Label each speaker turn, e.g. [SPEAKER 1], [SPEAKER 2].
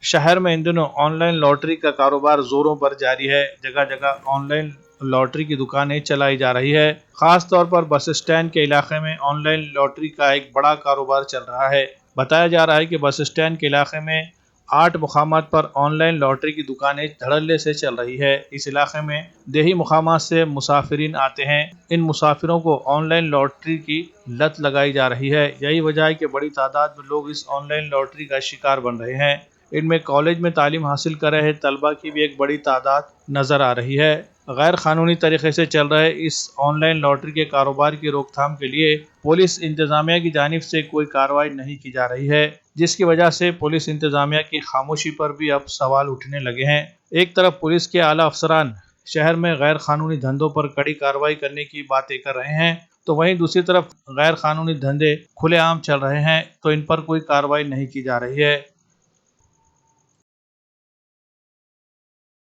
[SPEAKER 1] شہر میں ان دنوں آن لائن لاٹری کا کاروبار زوروں پر جاری ہے۔ جگہ جگہ آن لائن لاٹری کی دکانیں چلائی جا رہی ہے۔ خاص طور پر بس اسٹینڈ کے علاقے میں آن لائن لاٹری کا ایک بڑا کاروبار چل رہا ہے۔ بتایا جا رہا ہے کہ بس اسٹینڈ کے علاقے میں 8 مقامات پر آن لائن لاٹری کی دکانیں دھڑلے سے چل رہی ہے۔ اس علاقے میں دیہی مقامات سے مسافرین آتے ہیں۔ ان مسافروں کو آن لائن لاٹری کی لت لگائی جا رہی ہے۔ یہی وجہ ہے کہ بڑی تعداد میں لوگ اس آن لائن لاٹری کا شکار بن رہے ہیں۔ ان میں کالج میں تعلیم حاصل کر رہے طلبہ کی بھی ایک بڑی تعداد نظر آ رہی ہے۔ غیر قانونی طریقے سے چل رہے اس آن لائن لاٹری کے کاروبار کی روک تھام کے لیے پولیس انتظامیہ کی جانب سے کوئی کارروائی نہیں کی جا رہی ہے، جس کی وجہ سے پولیس انتظامیہ کی خاموشی پر بھی اب سوال اٹھنے لگے ہیں۔ ایک طرف پولیس کے اعلیٰ افسران شہر میں غیر قانونی دھندوں پر کڑی کارروائی کرنے کی باتیں کر رہے ہیں، تو وہیں دوسری طرف غیر قانونی دھندے کھلے عام چل رہے ہیں تو ان پر کوئی کارروائی نہیں کی جا رہی ہے۔